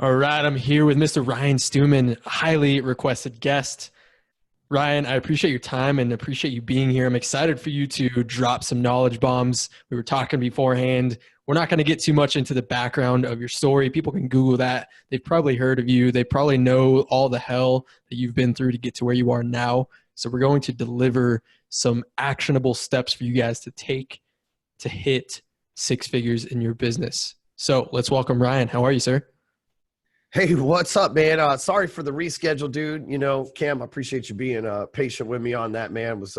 All right, I'm here with Mr. Ryan Stewman, highly requested guest. Ryan, I appreciate your time and appreciate you being here. I'm excited for you to drop some knowledge bombs. We were talking beforehand. We're not going to get too much into the background of your story. People can Google that. They've probably heard of you. They probably know all the hell that you've been through to get to where you are now. So we're going to deliver some actionable steps for you guys to take to hit six figures in your business. So let's welcome Ryan. How are you, sir? Hey, what's up, man? Sorry for the reschedule, dude. You know, Cam, I appreciate you being patient with me on that, man. Was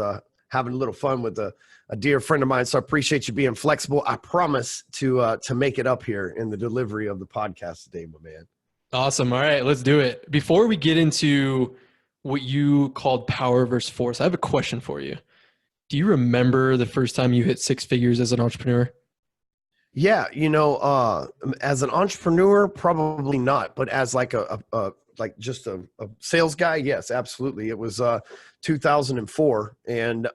having a little fun with a dear friend of mine, so I appreciate you being flexible. I promise to make it up here in the delivery of the podcast today, my man. Awesome. All right, let's do it. Before we get into what you called power versus force, I have a question for you. Do you remember the first time you hit six figures as an entrepreneur? Yeah, you know, as an entrepreneur, probably not, but as like just a sales guy, yes, absolutely. It was 2004, and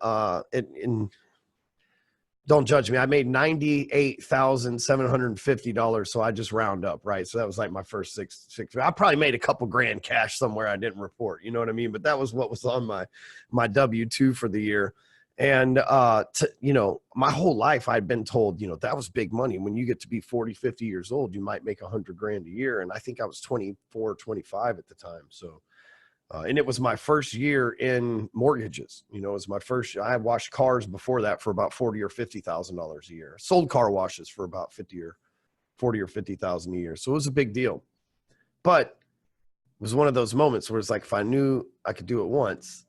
don't judge me. I made $98,750, so I just round up, right? So that was like my first six. I probably made a couple grand cash somewhere I didn't report, you know what I mean? But that was what was on my W-2 for the year. And, you know, my whole life I'd been told, you know, that was big money. When you get to be 40, 50 years old, you might make 100 grand a year. And I think I was 24, 25 at the time. So, and it was my first year in mortgages. You know, it was my first, I had washed cars before that for about $40,000 or $50,000 a year. Sold car washes for about 40 or 50,000 a year. So it was a big deal. But it was one of those moments where it's like, if I knew I could do it once,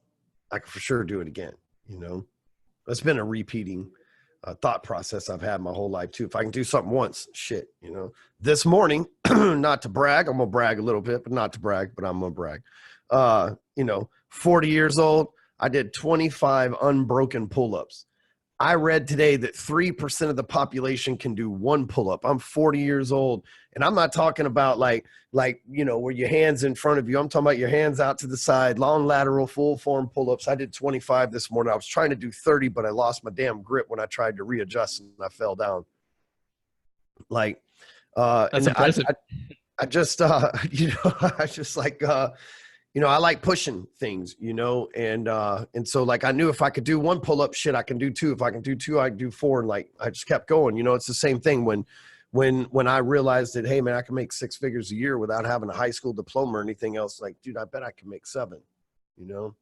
I could for sure do it again, you know? That's been a repeating thought process I've had my whole life too. If I can do something once, shit, you know. This morning, not to brag, I'm gonna brag a little bit, but not to brag, but I'm gonna brag. You know, 40 years old, I did 25 unbroken pull-ups. I read today that 3% of the population can do one pull-up. I'm 40 years old, and I'm not talking about like, you know, where your hands in front of you. I'm talking about your hands out to the side, long lateral, full form pull-ups. I did 25 this morning. I was trying to do 30, but I lost my damn grip when I tried to readjust and I fell down. Like, That's impressive. I just, you know, I just like, you know, I like pushing things, you know, and so like I knew if I could do one pull-up, shit, I can do two. If I can do two, I can do four. And like I just kept going. You know, it's the same thing when I realized that, hey man, I can make six figures a year without having a high school diploma or anything else. Like, dude, I bet I can make seven, you know.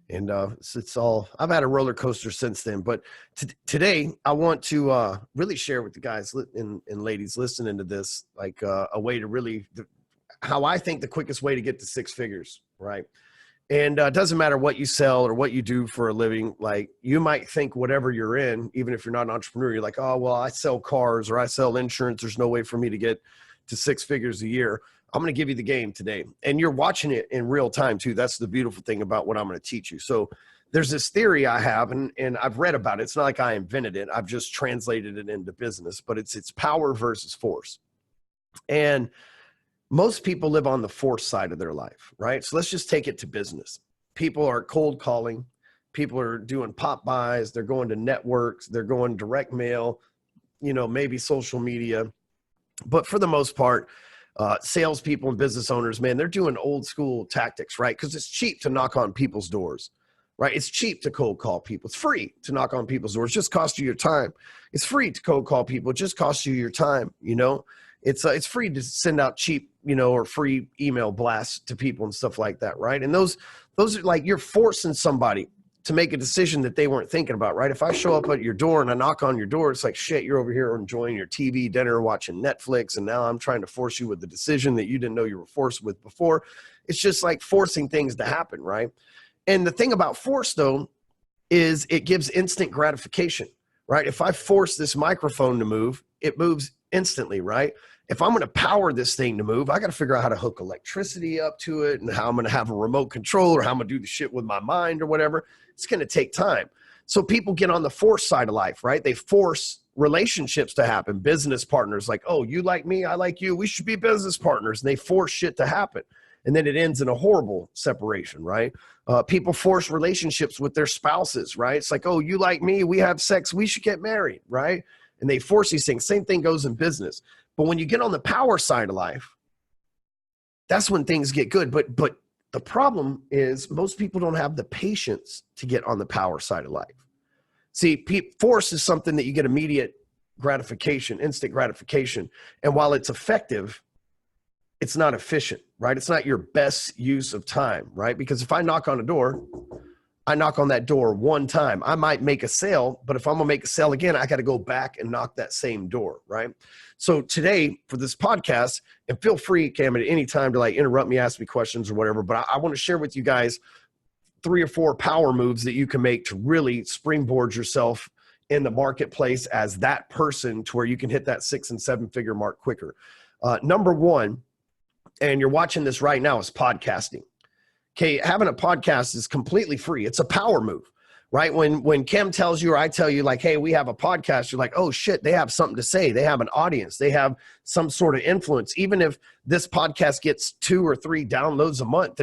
And it's all, I've had a roller coaster since then. But today I want to really share with the guys and ladies listening to this, like a way to really how I think the quickest way to get to six figures, right? And it doesn't matter what you sell or what you do for a living. Like you might think whatever you're in, even if you're not an entrepreneur, you're like, oh, well, I sell cars or I sell insurance. There's no way for me to get to six figures a year. I'm going to give you the game today. And you're watching it in real time too. That's the beautiful thing about what I'm going to teach you. So there's this theory I have, and I've read about it. It's not like I invented it. I've just translated it into business, but it's power versus force. And most people live on the force side of their life, right? So let's just take it to business. People are cold calling. People are doing pop buys. They're going to networks. They're going direct mail, you know, maybe social media. But for the most part, salespeople and business owners, man, they're doing old school tactics, right? Because it's cheap to knock on people's doors, right? It's cheap to cold call people. It's free to knock on people's doors. It just costs you your time. It's free to cold call people. It just costs you your time, you know? It's free to send out cheap, you know, or free email blasts to people and stuff like that, right? And those are like you're forcing somebody to make a decision that they weren't thinking about, right? If I show up at your door and I knock on your door, it's like, shit, you're over here enjoying your TV dinner, watching Netflix, and now I'm trying to force you with the decision that you didn't know you were forced with before. It's just like forcing things to happen, right? And the thing about force, though, is it gives instant gratification, right? If I force this microphone to move, it moves instantly, right? If I'm going to power this thing to move, I got to figure out how to hook electricity up to it and how I'm going to have a remote control or how I'm going to do the shit with my mind or whatever. It's going to take time. So people get on the force side of life, right? They force relationships to happen. Business partners like, oh, you like me, I like you, we should be business partners. And they force shit to happen. And then it ends in a horrible separation, right? People force relationships with their spouses, right? It's like, oh, you like me, we have sex, we should get married, right? And they force these things. Same thing goes in business. But when you get on the power side of life, that's when things get good. But the problem is most people don't have the patience to get on the power side of life. See, force is something that you get immediate gratification, instant gratification. And while it's effective, it's not efficient, right? It's not your best use of time, right? Because if I knock on a door, I knock on that door one time. I might make a sale, but if I'm gonna make a sale again, I got to go back and knock that same door, right? So today for this podcast, and feel free, Cam, at any time to like interrupt me, ask me questions or whatever, but I want to share with you guys 3 or 4 power moves that you can make to really springboard yourself in the marketplace as that person to where you can hit that 6 and 7 figure mark quicker. Number one, and you're watching this right now, is podcasting. Okay, having a podcast is completely free. It's a power move, right? When Kim tells you or I tell you like, hey, we have a podcast, you're like, oh shit, they have something to say. They have an audience. They have some sort of influence. Even if this podcast gets 2 or 3 downloads a month,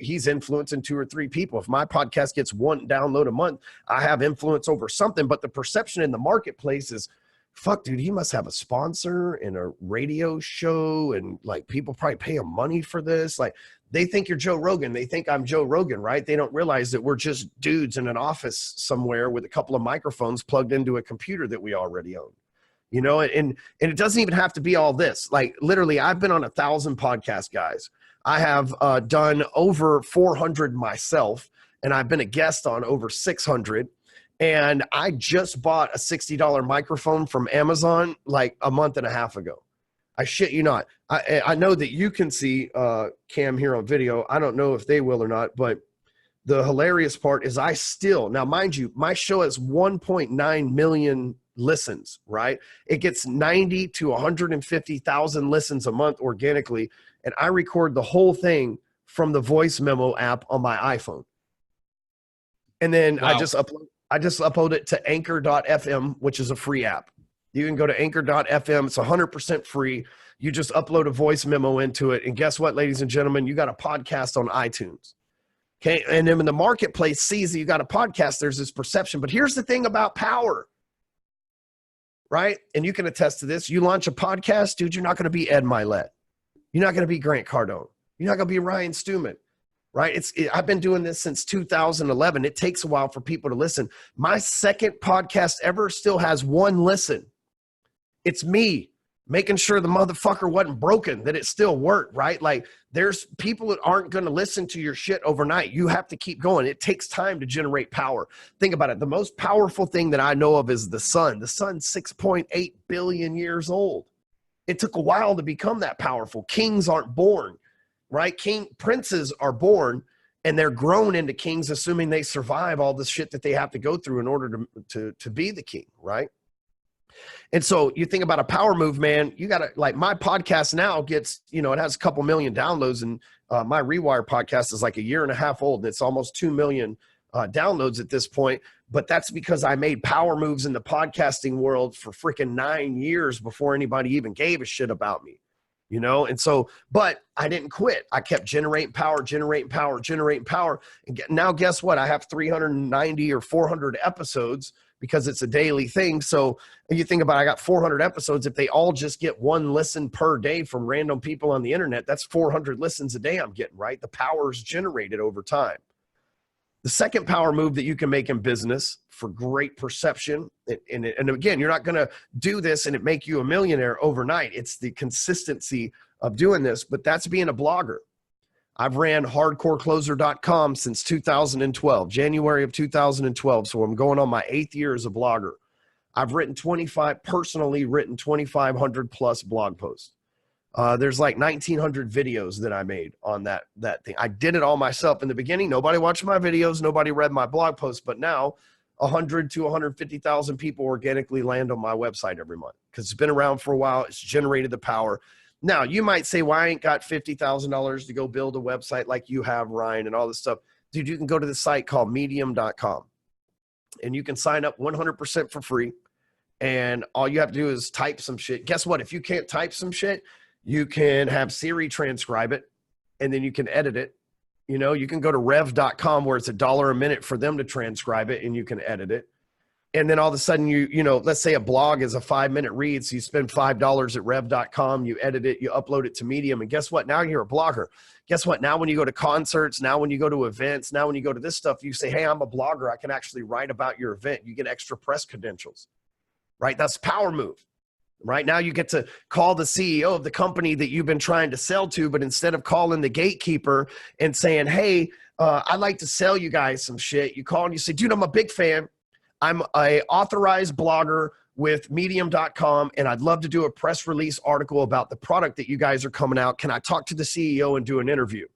he's influencing 2 or 3 people. If my podcast gets 1 download a month, I have influence over something. But the perception in the marketplace is, fuck, dude, he must have a sponsor and a radio show, and like people probably pay him money for this. Like they think you're Joe Rogan. They think I'm Joe Rogan, right? They don't realize that we're just dudes in an office somewhere with a couple of microphones plugged into a computer that we already own, you know? And it doesn't even have to be all this. Like literally, I've been on 1,000 podcasts, guys. I have done over 400 myself, and I've been a guest on over 600. And I just bought a $60 microphone from Amazon like a month and a half ago. I shit you not. I know that you can see Cam here on video. I don't know if they will or not, but the hilarious part is now mind you, my show has 1.9 million listens, right? It gets 90 to 150,000 listens a month organically. And I record the whole thing from the voice memo app on my iPhone. And then wow. I just upload it to anchor.fm, which is a free app. You can go to anchor.fm. It's 100% free. You just upload a voice memo into it. And guess what, ladies and gentlemen? You got a podcast on iTunes. Okay. And then when the marketplace sees that you got a podcast, there's this perception. But here's the thing about power, right? And you can attest to this. You launch a podcast, dude, you're not going to be Ed Milet. You're not going to be Grant Cardone. You're not going to be Ryan Stewman. Right? I've been doing this since 2011. It takes a while for people to listen. My second podcast ever still has 1 listen. It's me making sure the motherfucker wasn't broken, that it still worked, right? Like there's people that aren't going to listen to your shit overnight. You have to keep going. It takes time to generate power. Think about it. The most powerful thing that I know of is the sun. The sun's 6.8 billion years old. It took a while to become that powerful. Kings aren't born. Right? Princes are born and they're grown into kings, assuming they survive all the shit that they have to go through in order to be the king. Right? And so you think about a power move, man, you got to like my podcast now gets, it has a couple million downloads, and my Rewire podcast is like 1.5 years old. And it's almost 2 million downloads at this point. But that's because I made power moves in the podcasting world for freaking 9 years before anybody even gave a shit about me. And so, but I didn't quit. I kept generating power. And now guess what? I have 390 or 400 episodes because it's a daily thing. So you think about it, I got 400 episodes. If they all just get 1 listen per day from random people on the internet, that's 400 listens a day I'm getting, right? The power is generated over time. The second power move that you can make in business for great perception, and again, you're not going to do this and it make you a millionaire overnight. It's the consistency of doing this, but that's being a blogger. I've ran hardcorecloser.com since 2012, January of 2012. So I'm going on my 8th year as a blogger. I've personally written 2,500 plus blog posts. There's like 1,900 videos that I made on that thing. I did it all myself in the beginning. Nobody watched my videos. Nobody read my blog posts. But now 100 to 150,000 people organically land on my website every month because it's been around for a while. It's generated the power. Now you might say, well, I ain't got $50,000 to go build a website like you have, Ryan, and all this stuff. Dude, you can go to the site called medium.com and you can sign up 100% for free. And all you have to do is type some shit. Guess what? If you can't type some shit, you can have Siri transcribe it, and then you can edit it. You can go to rev.com where it's $1 a minute for them to transcribe it, and you can edit it. And then all of a sudden you know, let's say a blog is a 5-minute read. So you spend $5 at rev.com, you edit it, you upload it to Medium. And guess what? Now you're a blogger. Guess what? Now when you go to concerts, now when you go to events, now when you go to this stuff, you say, hey, I'm a blogger. I can actually write about your event. You get extra press credentials, right? That's power move. Right now you get to call the CEO of the company that you've been trying to sell to, but instead of calling the gatekeeper and saying, hey, I'd like to sell you guys some shit, you call and you say, dude, I'm a big fan. I'm a authorized blogger with medium.com, and I'd love to do a press release article about the product that you guys are coming out. Can I talk to the CEO and do an interview?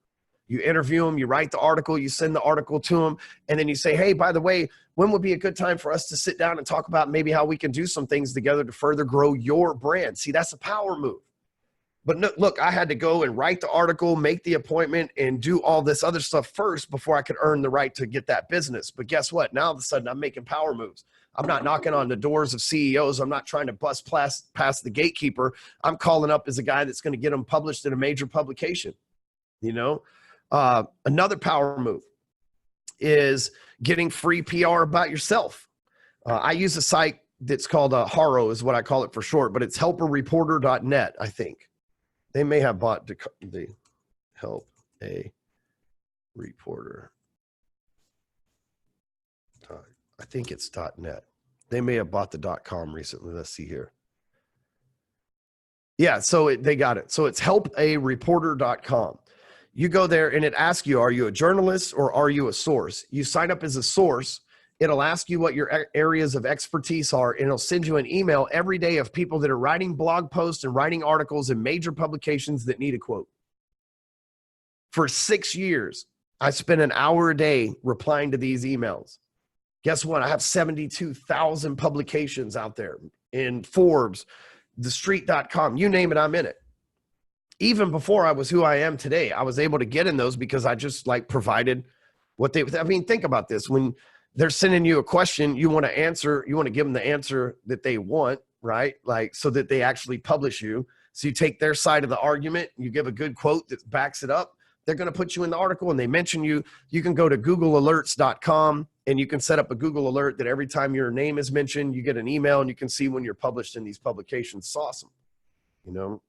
You interview them, you write the article, you send the article to them, and then you say, hey, by the way, when would be a good time for us to sit down and talk about maybe how we can do some things together to further grow your brand? See, that's a power move. But look, I had to go and write the article, make the appointment, and do all this other stuff first before I could earn the right to get that business. But guess what? Now all of a sudden I'm making power moves. I'm not knocking on the doors of CEOs. I'm not trying to bust past the gatekeeper. I'm calling up as a guy that's going to get them published in a major publication, you know? Another power move is getting free PR about yourself. I use a site that's called Haro is what I call it for short, but it's helpareporter.net, I think. They may have bought the help a reporter. I think it's .net. They may have bought the .com recently. Let's see here. Yeah, so they got it. So it's helpareporter.com. You go there and it asks you, are you a journalist or are you a source? You sign up as a source. It'll ask you what your areas of expertise are, and it'll send you an email every day of people that are writing blog posts and writing articles in major publications that need a quote. For 6 years, I spent an hour a day replying to these emails. Guess what? I have 72,000 publications out there in Forbes, thestreet.com, you name it, I'm in it. Even before I was who I am today, I was able to get in those because I just like provided what they, I mean, think about this. When they're sending you a question, you want to answer, you want to give them the answer that they want, right? Like, so that they actually publish you. So you take their side of the argument, you give a good quote that backs it up. They're going to put you in the article and they mention you. You can go to googlealerts.com and you can set up a Google alert that every time your name is mentioned, you get an email and you can see when you're published in these publications. It's awesome. You know,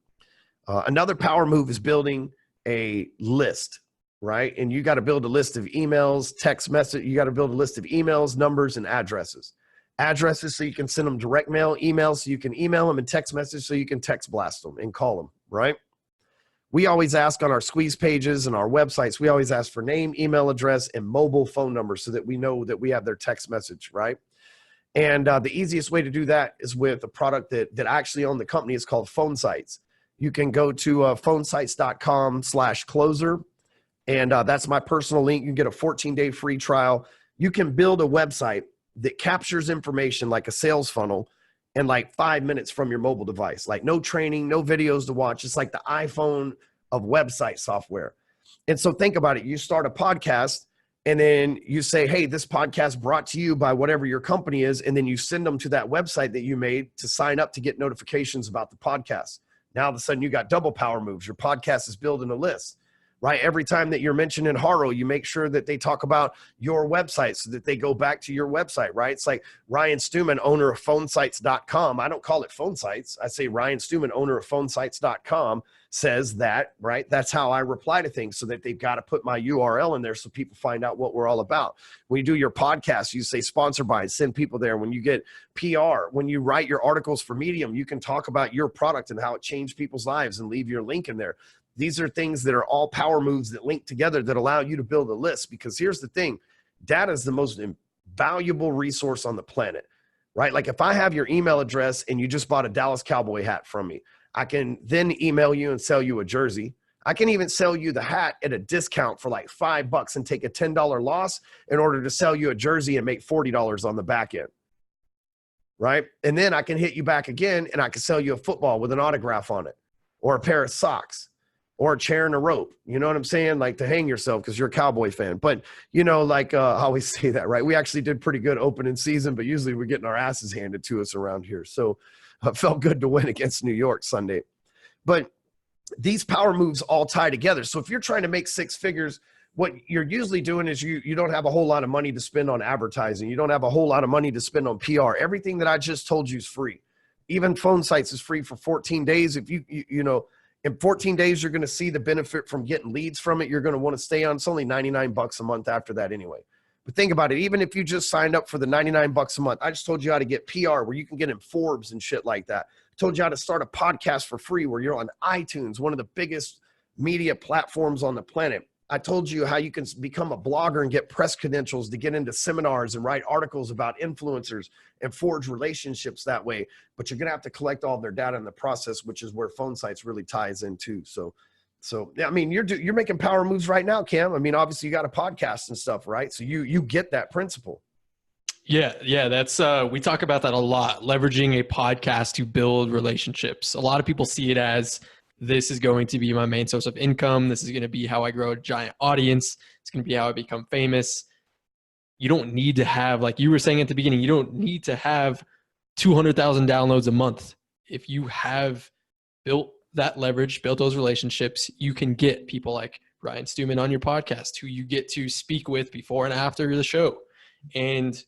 another power move is building a list, right? And you got to build a list of emails, text message. You got to build a list of emails, numbers, and addresses. Addresses so you can send them direct mail, emails so you can email them, and text message so you can text blast them and call them, right? We always ask on our squeeze pages and our websites, we always ask for name, email address, and mobile phone number so that we know that we have their text message, right? And the easiest way to do that is with a product that I actually own the company. It's called Phone Sites. You can go to phonesites.com/closer. And that's my personal link. You can get a 14-day free trial. You can build a website that captures information like a sales funnel in like 5 minutes from your mobile device. Like no training, no videos to watch. It's like the iPhone of website software. And so think about it. You start a podcast and then you say, hey, this podcast brought to you by whatever your company is. And then you send them to that website that you made to sign up to get notifications about the podcast. Now all of a sudden you got double power moves. Your podcast is building a list. Right? Every time that you're mentioned in Haro, you make sure that they talk about your website so that they go back to your website, right? It's like Ryan Stewman, owner of phonesites.com. I don't call it Phone Sites. I say Ryan Stewman, owner of phonesites.com says that, right? That's how I reply to things so that they've got to put my URL in there so people find out what we're all about. When you do your podcast, you say sponsored by, send people there. When you get PR, when you write your articles for Medium, you can talk about your product and how it changed people's lives and leave your link in there. These are things that are all power moves that link together that allow you to build a list. Because here's the thing, data is the most valuable resource on the planet, right? Like if I have your email address and you just bought a Dallas Cowboy hat from me, I can then email you and sell you a jersey. I can even sell you the hat at a discount for like $5 and take a $10 loss in order to sell you a jersey and make $40 on the back end, right? And then I can hit you back again and I can sell you a football with an autograph on it or a pair of socks. Or a chair and a rope, you know what I'm saying? Like to hang yourself because you're a Cowboy fan. But, you know, like I always say that, right? We actually did pretty good opening season, but usually we're getting our asses handed to us around here. So it felt good to win against New York Sunday. But these power moves all tie together. So if you're trying to make 6 figures what you're usually doing is you don't have a whole lot of money to spend on advertising. You don't have a whole lot of money to spend on PR. Everything that I just told you is free. Even phone sites is free for 14 days. If you know, in 14 days, you're going to see the benefit from getting leads from it. You're going to want to stay on. It's only 99 bucks a month after that anyway. But think about it. Even if you just signed up for the 99 bucks a month, I just told you how to get PR where you can get in Forbes and shit like that. I told you how to start a podcast for free where you're on iTunes, one of the biggest media platforms on the planet. I told you how you can become a blogger and get press credentials to get into seminars and write articles about influencers and forge relationships that way. But you're going to have to collect all their data in the process, which is where phone sites really ties into. So yeah, I mean, you're making power moves right now, Cam. I mean, obviously you got a podcast and stuff, right? So you get that principle. Yeah, that's we talk about that a lot, leveraging a podcast to build relationships. A lot of people see it as, this is going to be my main source of income. This is going to be how I grow a giant audience. It's going to be how I become famous. You don't need to have, like you were saying at the beginning, you don't need to have 200,000 downloads a month. If you have built that leverage, built those relationships, you can get people like Ryan Stewman on your podcast, who you get to speak with before and after the show. And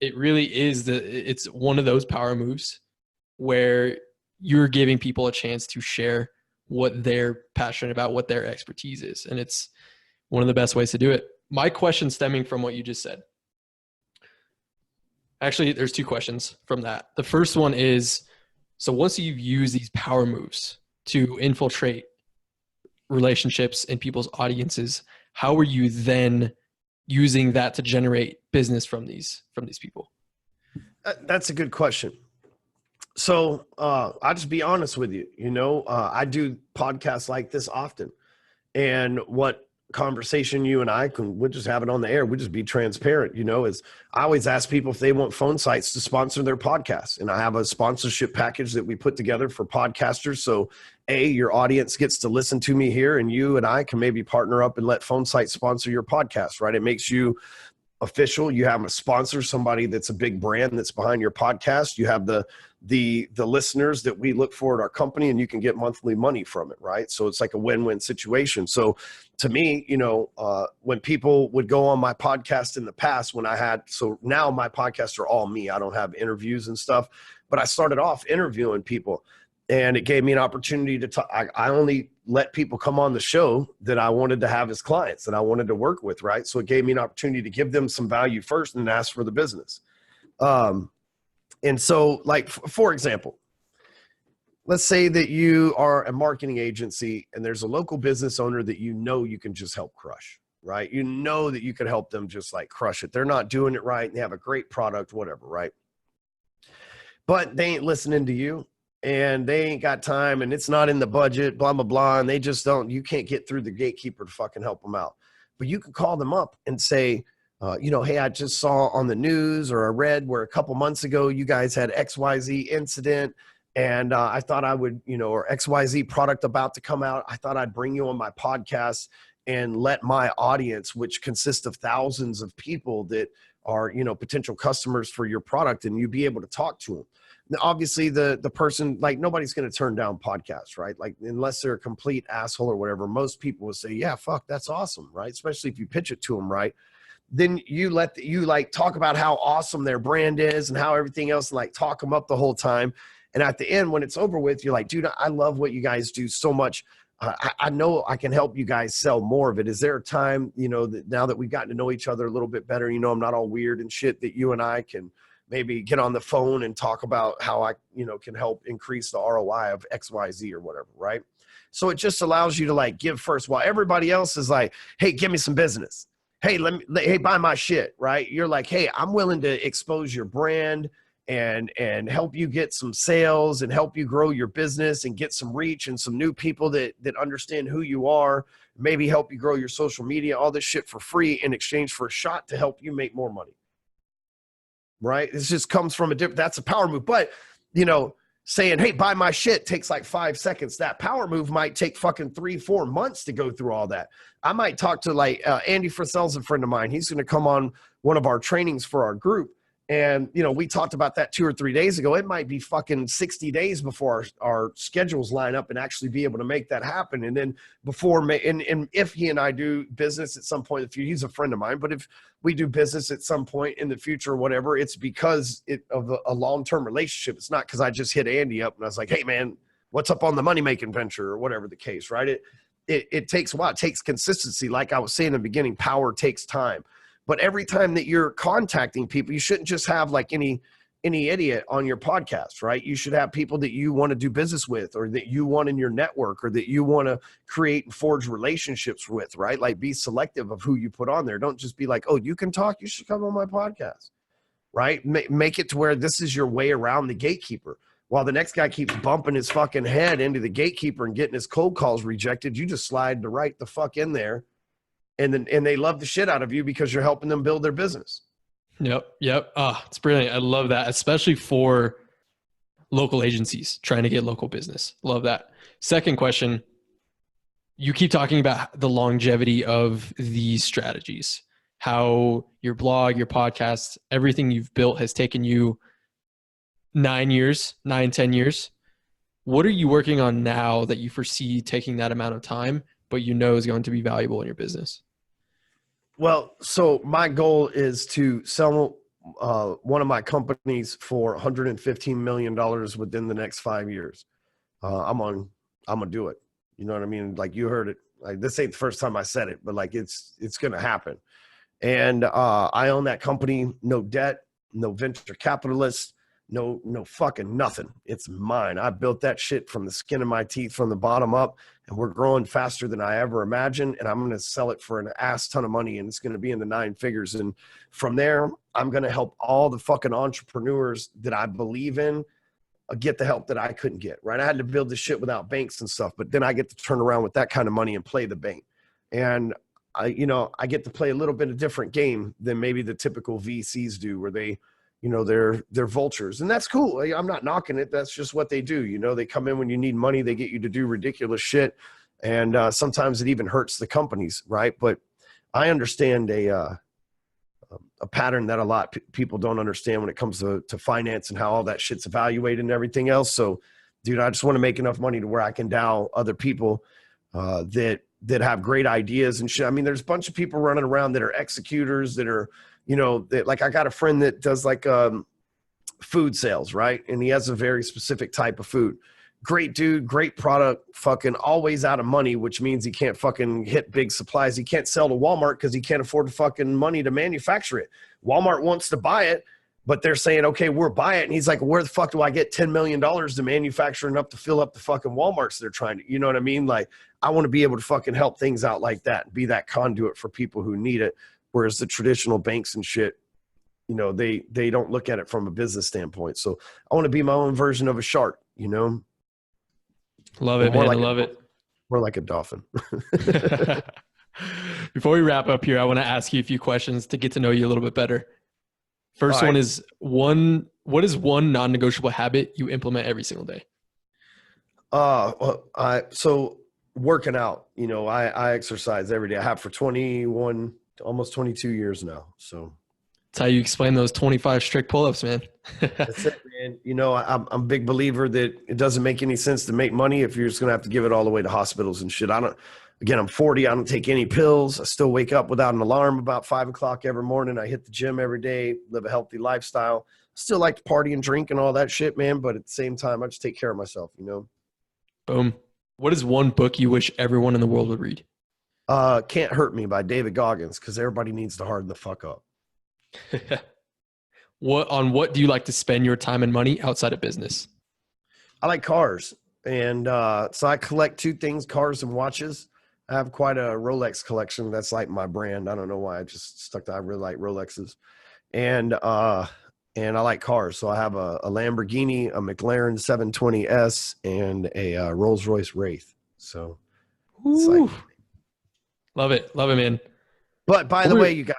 it really is it's one of those power moves where you're giving people a chance to share what they're passionate about, what their expertise is. And it's one of the best ways to do it. My question stemming from what you just said. Actually, there's two questions from that. The first one is, so once you've used these power moves to infiltrate relationships in people's audiences, how are you then using that to generate business from these people? That's a good question. So I'll just be honest with you. You know, I do podcasts like this often, and what conversation you and I we'll just have it on the air. We'll just be transparent. You know, is I always ask people if they want phone sites to sponsor their podcasts, and I have a sponsorship package that we put together for podcasters. So your audience gets to listen to me here, and you and I can maybe partner up and let phone sites sponsor your podcast, right? It makes you official. You have a sponsor, somebody that's a big brand that's behind your podcast. You have the listeners that we look for at our company, and you can get monthly money from it, right? So it's like a win-win situation. So to me, you know, when people would go on my podcast in the past, so now my podcasts are all me. I don't have interviews and stuff, but I started off interviewing people, and it gave me an opportunity to talk. I only let people come on the show that I wanted to have as clients, that I wanted to work with, right? So it gave me an opportunity to give them some value first and ask for the business. And so, like, for example, let's say that you are a marketing agency and there's a local business owner that you know you can just help crush, right? You know that you can help them just like crush it. They're not doing it right. They have a great product, whatever, right? But they ain't listening to you, and they ain't got time, and it's not in the budget, blah, blah, blah. And they just you can't get through the gatekeeper to fucking help them out. But you can call them up and say, you know, hey, I just saw on the news, or I read where a couple months ago you guys had XYZ incident, and I thought I would, you know, or XYZ product about to come out. I thought I'd bring you on my podcast and let my audience, which consists of thousands of people that are, you know, potential customers for your product, and you be able to talk to them. Now, obviously the person, like, nobody's going to turn down podcasts, right? Like, unless they're a complete asshole or whatever, most people will say, yeah, fuck, that's awesome, right? Especially if you pitch it to them, right? Then you like talk about how awesome their brand is and how everything else, and like talk them up the whole time. And at the end, when it's over with, you're like, dude, I love what you guys do so much. I know I can help you guys sell more of it. Is there a time, you know, that now that we've gotten to know each other a little bit better, you know, I'm not all weird and shit, that you and I can maybe get on the phone and talk about how I, you know, can help increase the ROI of XYZ or whatever, right? So it just allows you to like give first, while everybody else is like, hey, give me some business. Hey, hey, buy my shit, right? You're like, hey, I'm willing to expose your brand and help you get some sales and help you grow your business and get some reach and some new people that understand who you are, maybe help you grow your social media, all this shit for free in exchange for a shot to help you make more money. Right? This just comes from that's a power move. But, you know, saying, hey, buy my shit takes like 5 seconds. That power move might take fucking 3-4 months to go through all that. I might talk to like Andy Frisel's a friend of mine. He's going to come on one of our trainings for our group. And, you know, we talked about that 2 or 3 days ago. It might be fucking 60 days before our schedules line up and actually be able to make that happen. And then and if he and I do business at some point in the future, he's a friend of mine, but if we do business at some point in the future or whatever, it's because of a long-term relationship. It's not because I just hit Andy up and I was like, hey man, what's up on the money-making venture or whatever the case, right? It takes a while. It takes consistency. Like I was saying in the beginning, power takes time. But every time that you're contacting people, you shouldn't just have like any idiot on your podcast, right? You should have people that you want to do business with, or that you want in your network, or that you want to create and forge relationships with, right? Like be selective of who you put on there. Don't just be like, oh, you can talk, you should come on my podcast, right? Make it to where this is your way around the gatekeeper. While the next guy keeps bumping his fucking head into the gatekeeper and getting his cold calls rejected, you just slide the fuck in there. And they love the shit out of you because you're helping them build their business. Yep. Oh, it's brilliant. I love that, especially for local agencies trying to get local business. Love that. Second question. You keep talking about the longevity of these strategies, how your blog, your podcast, everything you've built has taken you 10 years. What are you working on now that you foresee taking that amount of time, but you know is going to be valuable in your business? Well, so my goal is to sell one of my companies for $115 million within the next 5 years. I'm gonna do it. You know what I mean? Like you heard it. Like this ain't the first time I said it, but like it's gonna happen. And I own that company. No debt, no venture capitalists, no fucking nothing. It's mine. I built that shit from the skin of my teeth, from the bottom up, and we're growing faster than I ever imagined. And I'm going to sell it for an ass ton of money, and it's going to be in the 9 figures. And from there, I'm going to help all the fucking entrepreneurs that I believe in get the help that I couldn't get, right? I had to build this shit without banks and stuff, but then I get to turn around with that kind of money and play the bank. And I get to play a little bit of different game than maybe the typical VCs do, where they, they're vultures, and that's cool. I'm not knocking it. That's just what they do. They come in when you need money, they get you to do ridiculous shit. And sometimes it even hurts the companies. Right. But I understand a pattern that a lot of people don't understand when it comes to finance and how all that shit's evaluated and everything else. So dude, I just want to make enough money to where I can dow other people that have great ideas and shit. I mean, there's a bunch of people running around that are executors, that are, like I got a friend that does like food sales, right? And he has a very specific type of food. Great dude, great product, fucking always out of money, which means he can't fucking hit big supplies. He can't sell to Walmart because he can't afford the fucking money to manufacture it. Walmart wants to buy it, but they're saying, okay, we'll buy it. And he's like, where the fuck do I get $10 million to manufacture enough to fill up the fucking Walmarts they're trying to, you know what I mean? Like, I want to be able to fucking help things out like that and be that conduit for people who need it. Whereas the traditional banks and shit, they don't look at it from a business standpoint. So I want to be my own version of a shark, Love it, man. Like I love it. More like a dolphin. Before we wrap up here, I want to ask you a few questions to get to know you a little bit better. First one is what is one non-negotiable habit you implement every single day? So working out, I exercise every day. I have for 21, almost 22 years now. So that's how you explain those 25 strict pull-ups, man. That's it, man. I'm a big believer that it doesn't make any sense to make money if you're just going to have to give it all the way to hospitals and shit. I'm 40. I don't take any pills. I still wake up without an alarm about 5 o'clock every morning. I hit the gym every day, live a healthy lifestyle. Still like to party and drink and all that shit, man. But at the same time, I just take care of myself, Boom. What is one book you wish everyone in the world would read? Can't Hurt Me by David Goggins, because everybody needs to harden the fuck up. What do you like to spend your time and money outside of business? I like cars. And so I collect 2 things, cars and watches. I have quite a Rolex collection. That's like my brand. I don't know why I just stuck to, I really like Rolexes. And I like cars. So I have a Lamborghini, a McLaren 720S, and a Rolls-Royce Wraith. So like, love it, man. But by the way, you guys,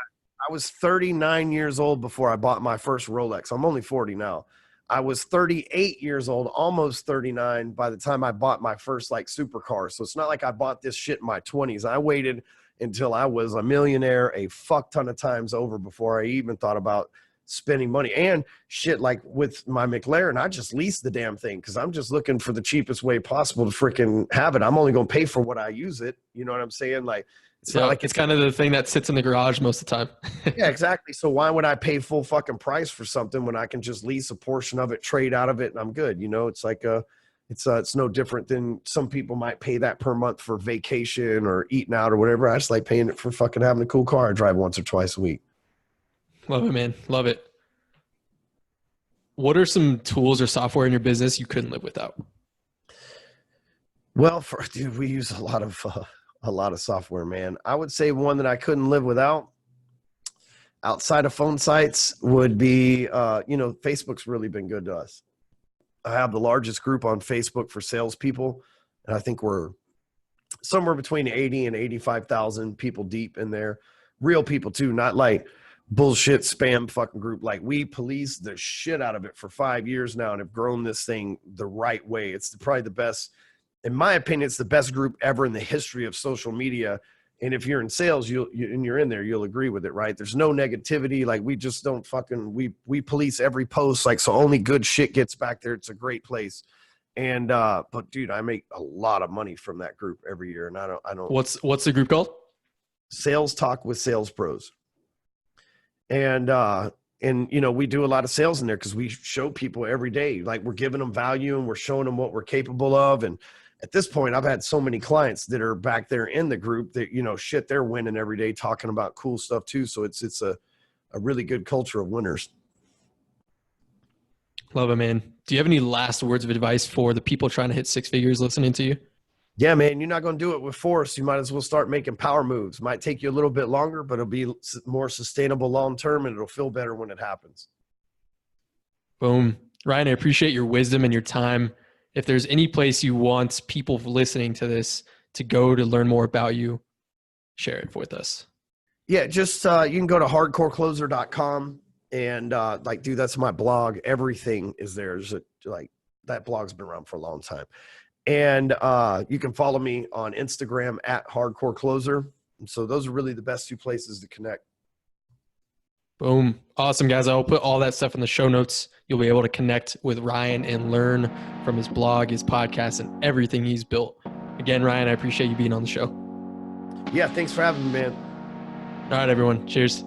I was 39 years old before I bought my first Rolex. I'm only 40 now. I was 38 years old, almost 39 by the time I bought my first like supercar. So it's not like I bought this shit in my 20s. I waited until I was a millionaire a fuck ton of times over before I even thought about spending money. And shit, like with my McLaren, I just lease the damn thing because I'm just looking for the cheapest way possible to freaking have it. I'm only going to pay for what I use it. You know what I'm saying? Like, it's not like it's kind of the thing that sits in the garage most of the time. yeah, exactly. So why would I pay full fucking price for something when I can just lease a portion of it, trade out of it, and I'm good? You know, it's like it's no different than some people might pay that per month for vacation or eating out or whatever. I just like paying it for fucking having a cool car I drive once or twice a week. Love it, man. Love it. What are some tools or software in your business you couldn't live without? Well, dude, we use a lot of software, man. I would say one that I couldn't live without outside of phone sites would be, Facebook's really been good to us. I have the largest group on Facebook for salespeople, and I think we're somewhere between 80 and 85,000 people deep in there. Real people too, not like bullshit spam fucking group. Like, we police the shit out of it for 5 years now and have grown this thing the right way. It's probably the best, in my opinion, it's the best group ever in the history of social media. And if you're in sales, and you're in there, you'll agree with it, right? There's no negativity. Like, we just don't fucking, we police every post. Like, so only good shit gets back there. It's a great place. And, but dude, I make a lot of money from that group every year. And I don't, What's the group called? Sales Talk with Sales Pros. And we do a lot of sales in there because we show people every day, like, we're giving them value and we're showing them what we're capable of. And at this point, I've had so many clients that are back there in the group that, they're winning every day, talking about cool stuff too. So it's a really good culture of winners. Love it, man. Do you have any last words of advice for the people trying to hit six figures listening to you? Yeah, man, you're not going to do it with force. You might as well start making power moves. Might take you a little bit longer, but it'll be more sustainable long-term, and it'll feel better when it happens. Boom. Ryan, I appreciate your wisdom and your time. If there's any place you want people listening to this to go to learn more about you, share it with us. Yeah, just you can go to hardcorecloser.com and dude, that's my blog. Everything is there. That blog's been around for a long time. And you can follow me on Instagram at hardcorecloser. And so those are really the best two places to connect. Boom. Awesome, guys. I'll put all that stuff in the show notes. You'll be able to connect with Ryan and learn from his blog, his podcast, and everything he's built. Again, Ryan, I appreciate you being on the show. Yeah, thanks for having me, man. All right, everyone. Cheers.